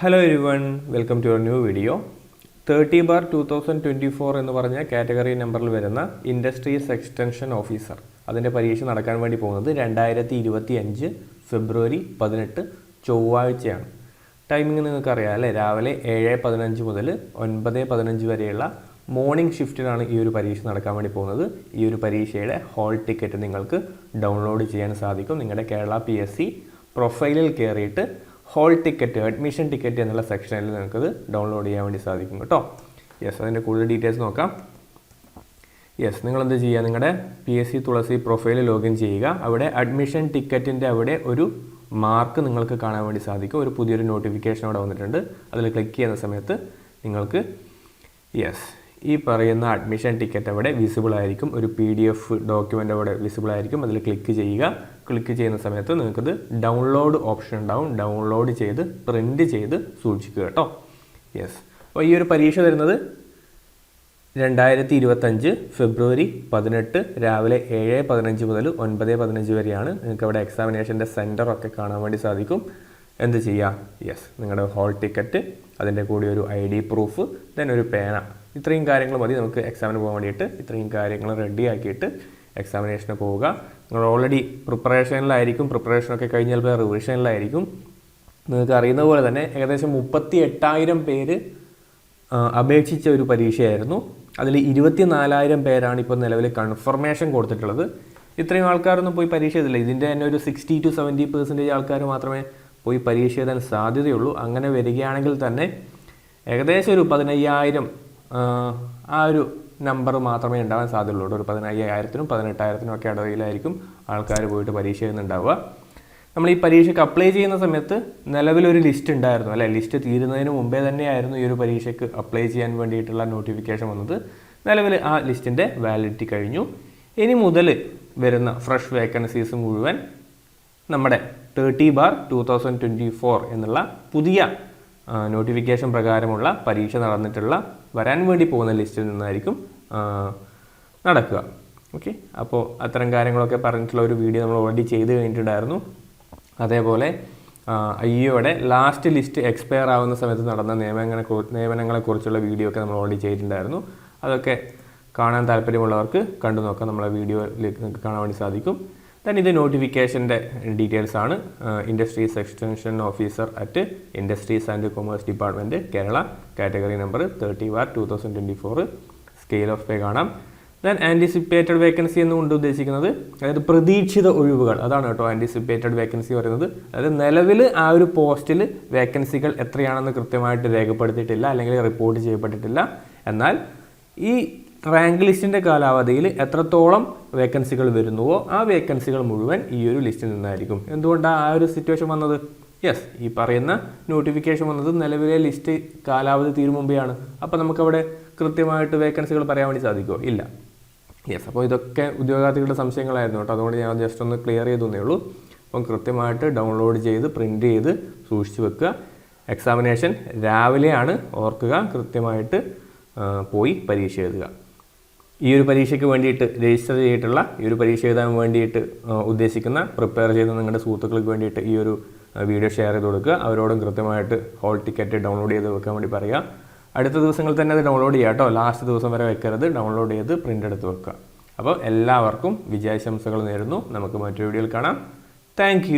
Hello everyone, welcome to your new video. 30/2024 എന്ന് പറഞ്ഞ category നമ്പറിൽ വരുന്ന ഇൻഡസ്ട്രീസ് എക്സ്റ്റൻഷൻ ഓഫീസർ അതിൻ്റെ പരീക്ഷ നടക്കാൻ വേണ്ടി പോകുന്നത് 2025 ഫെബ്രുവരി 18 ചൊവ്വാഴ്ചയാണ്. ടൈമിംഗ് നിങ്ങൾക്കറിയാം അല്ലേ? രാവിലെ 7:15 മുതൽ 9:15 വരെയുള്ള മോർണിംഗ് ഷിഫ്റ്റിലാണ് ഈ ഒരു പരീക്ഷ നടക്കാൻ വേണ്ടി പോകുന്നത്. ഈ ഒരു പരീക്ഷയുടെ ഹോൾ ടിക്കറ്റ് നിങ്ങൾക്ക് ഡൗൺലോഡ് ചെയ്യാൻ സാധിക്കും. നിങ്ങളുടെ കേരള PSC പ്രൊഫൈലിൽ കയറിയിട്ട് ഹോൾ ടിക്കറ്റ്, അഡ്മിഷൻ ടിക്കറ്റ് എന്നുള്ള സെക്ഷനിൽ നിങ്ങൾക്കത് ഡൗൺലോഡ് ചെയ്യാൻ വേണ്ടി സാധിക്കും കേട്ടോ. അതിൻ്റെ കൂടുതൽ ഡീറ്റെയിൽസ് നോക്കാം. നിങ്ങൾ എന്ത് ചെയ്യുക, നിങ്ങളുടെ PSC തുളസി പ്രൊഫൈൽ ലോഗിൻ ചെയ്യുക. അവിടെ അഡ്മിഷൻ ടിക്കറ്റിൻ്റെ അവിടെ ഒരു മാർക്ക് നിങ്ങൾക്ക് കാണാൻ വേണ്ടി സാധിക്കും. ഒരു പുതിയൊരു നോട്ടിഫിക്കേഷൻ അവിടെ വന്നിട്ടുണ്ട്. അതിൽ ക്ലിക്ക് ചെയ്യുന്ന സമയത്ത് നിങ്ങൾക്ക് ഈ പറയുന്ന അഡ്മിഷൻ ടിക്കറ്റ് അവിടെ വിസിബിൾ ആയിരിക്കും. ഒരു PDF ഡോക്യുമെൻ്റ് അവിടെ വിസിബിൾ ആയിരിക്കും. അതിൽ ക്ലിക്ക് ചെയ്യുക. ക്ലിക്ക് ചെയ്യുന്ന സമയത്ത് നിങ്ങൾക്കത് ഡൗൺലോഡ് ഓപ്ഷൻ ഉണ്ടാവും. ഡൗൺലോഡ് ചെയ്ത് പ്രിൻ്റ് ചെയ്ത് സൂക്ഷിക്കുക കേട്ടോ. അപ്പോൾ ഈ ഒരു പരീക്ഷ വരുന്നത് 2025 ഫെബ്രുവരി 18 രാവിലെ 7:15 മുതൽ 9:15 വരെയാണ്. നിങ്ങൾക്ക് അവിടെ എക്സാമിനേഷൻ്റെ സെൻറ്ററൊക്കെ കാണാൻ വേണ്ടി സാധിക്കും. എന്ത് ചെയ്യുക, നിങ്ങളുടെ ഹോൾ ടിക്കറ്റ്, അതിൻ്റെ കൂടി ഒരു ID പ്രൂഫ്, ദെൻ ഒരു പേന, ഇത്രയും കാര്യങ്ങൾ മതി നമുക്ക് എക്സാമിന് പോകാൻ വേണ്ടിയിട്ട്. ഇത്രയും കാര്യങ്ങൾ റെഡിയാക്കിയിട്ട് എക്സാമിനേഷന് പോവുക. നിങ്ങൾ ഓൾറെഡി പ്രിപ്പറേഷനിലായിരിക്കും. പ്രിപ്പറേഷനൊക്കെ കഴിഞ്ഞാൽ റിവിഷനിലായിരിക്കും. നിങ്ങൾക്ക് അറിയുന്ന പോലെ തന്നെ ഏകദേശം 38,000 പേര് അപേക്ഷിച്ച ഒരു പരീക്ഷയായിരുന്നു. അതിൽ 24,000 പേരാണ് ഇപ്പോൾ നിലവിൽ കൺഫർമേഷൻ കൊടുത്തിട്ടുള്ളത്. ഇത്രയും ആൾക്കാരൊന്നും പോയി പരീക്ഷ എഴുതില്ല. ഇതിൻ്റെ തന്നെ ഒരു 60 to 70% ആൾക്കാർ മാത്രമേ പോയി പരീക്ഷ എഴുതാൻ സാധ്യതയുള്ളൂ. അങ്ങനെ വരികയാണെങ്കിൽ തന്നെ ഏകദേശം ഒരു 15,000 ആ ഒരു നമ്പർ മാത്രമേ ഉണ്ടാവാൻ സാധ്യതയുള്ളൂ. ഒരു 15,000-നും 18,000-നും ഒക്കെ ഇടയിലായിരിക്കും ആൾക്കാർ പോയിട്ട് പരീക്ഷ എഴുതുന്നുണ്ടാവുക. നമ്മൾ ഈ പരീക്ഷയ്ക്ക് അപ്ലൈ ചെയ്യുന്ന സമയത്ത് നിലവിലൊരു ലിസ്റ്റ് ഉണ്ടായിരുന്നു അല്ലേ? ലിസ്റ്റ് തീരുന്നതിന് മുമ്പേ തന്നെയായിരുന്നു ഈ ഒരു പരീക്ഷയ്ക്ക് അപ്ലൈ ചെയ്യാൻ വേണ്ടിയിട്ടുള്ള നോട്ടിഫിക്കേഷൻ വന്നത്. നിലവിൽ ആ ലിസ്റ്റിൻ്റെ വാലിഡിറ്റി കഴിഞ്ഞു. ഇനി മുതൽ വരുന്ന ഫ്രഷ് വേക്കൻസീസ് മുഴുവൻ നമ്മുടെ 30/2024 എന്നുള്ള പുതിയ നോട്ടിഫിക്കേഷൻ പ്രകാരമുള്ള പരീക്ഷ നടന്നിട്ടുള്ള വരാൻ വേണ്ടി പോകുന്ന ലിസ്റ്റിൽ നിന്നായിരിക്കും നടക്കുക. അപ്പോൾ അത്തരം കാര്യങ്ങളൊക്കെ പറഞ്ഞിട്ടുള്ള ഒരു വീഡിയോ നമ്മൾ ഓൾറെഡി ചെയ്ത് കഴിഞ്ഞിട്ടുണ്ടായിരുന്നു. അതേപോലെ IEOയുടെ ലാസ്റ്റ് ലിസ്റ്റ് എക്സ്പയർ ആവുന്ന സമയത്ത് നടന്ന നിയമനങ്ങളെക്കുറിച്ചുള്ള വീഡിയോ ഒക്കെ നമ്മൾ ഓൾറെഡി ചെയ്തിട്ടുണ്ടായിരുന്നു. അതൊക്കെ കാണാൻ താല്പര്യമുള്ളവർക്ക് കണ്ടു നോക്കാം. നമ്മളെ വീഡിയോയിൽ നിങ്ങൾക്ക് കാണാൻ വേണ്ടി സാധിക്കും. ദെൻ ഇത് നോട്ടിഫിക്കേഷൻ്റെ ഡീറ്റെയിൽസ് ആണ്. Industries extension officer at industries and commerce department Kerala, category number 30/2024. Scale of pay കാണാം. ദെൻ ആൻറ്റിസിപ്പേറ്റഡ് വേക്കൻസി എന്നുകൊണ്ട് ഉദ്ദേശിക്കുന്നത് അതായത് പ്രതീക്ഷിത ഒഴിവുകൾ, അതാണ് കേട്ടോ ആൻറ്റിസിപ്പേറ്റഡ് വേക്കൻസി പറയുന്നത്. അതായത് നിലവിൽ ആ ഒരു പോസ്റ്റിൽ വേക്കൻസികൾ എത്രയാണെന്ന് കൃത്യമായിട്ട് രേഖപ്പെടുത്തിയിട്ടില്ല, അല്ലെങ്കിൽ റിപ്പോർട്ട് ചെയ്യപ്പെട്ടിട്ടില്ല. എന്നാൽ ഈ റാങ്ക് ലിസ്റ്റിൻ്റെ കാലാവധിയിൽ എത്രത്തോളം വേക്കൻസികൾ വരുന്നുവോ ആ വേക്കൻസികൾ മുഴുവൻ ഈ ഒരു ലിസ്റ്റിൽ നിന്നായിരിക്കും. എന്തുകൊണ്ടാണ് ആ ഒരു സിറ്റുവേഷൻ വന്നത്? ഈ പറയുന്ന നോട്ടിഫിക്കേഷൻ വന്നത് നിലവിലെ ലിസ്റ്റ് കാലാവധി തീരും മുമ്പെയാണ്. അപ്പോൾ നമുക്കവിടെ കൃത്യമായിട്ട് വേക്കൻസികൾ പറയാൻ വേണ്ടി സാധിക്കുമോ? ഇല്ല. അപ്പോൾ ഇതൊക്കെ ഉദ്യോഗാർത്ഥികളുടെ സംശയങ്ങളായിരുന്നു കേട്ടോ. അതുകൊണ്ട് ഞാൻ ജസ്റ്റ് ഒന്ന് ക്ലിയർ ചെയ്തേ ഉള്ളൂ. അപ്പം കൃത്യമായിട്ട് ഡൗൺലോഡ് ചെയ്ത് പ്രിൻ്റ് ചെയ്ത് സൂക്ഷിച്ച് വെക്കുക. എക്സാമിനേഷൻ രാവിലെയാണ്, ഓർക്കുക. കൃത്യമായിട്ട് പോയി പരീക്ഷ എഴുതുക. ഈ ഒരു പരീക്ഷയ്ക്ക് വേണ്ടിയിട്ട് രജിസ്റ്റർ ചെയ്തിട്ടുള്ള, ഈ ഒരു പരീക്ഷ എഴുതാൻ വേണ്ടിയിട്ട് ഉദ്ദേശിക്കുന്ന, പ്രിപ്പയർ ചെയ്ത നിങ്ങളുടെ സുഹൃത്തുക്കൾക്ക് വേണ്ടിയിട്ട് ഈ ഒരു വീഡിയോ ഷെയർ ചെയ്ത് കൊടുക്കുക. അവരോടും കൃത്യമായിട്ട് ഹോൾ ടിക്കറ്റ് ഡൗൺലോഡ് ചെയ്ത് വെക്കാൻ വേണ്ടി പറയുക. അടുത്ത ദിവസങ്ങളിൽ തന്നെ അത് ഡൗൺലോഡ് ചെയ്യുക കേട്ടോ. ലാസ്റ്റ് ദിവസം വരെ വെക്കരുത്. ഡൗൺലോഡ് ചെയ്ത് പ്രിൻ്റ് എടുത്ത് വെക്കുക. അപ്പോൾ എല്ലാവർക്കും വിജയാശംസകൾ നേരുന്നു. നമുക്ക് മറ്റൊരു വീഡിയോയിൽ കാണാം. താങ്ക്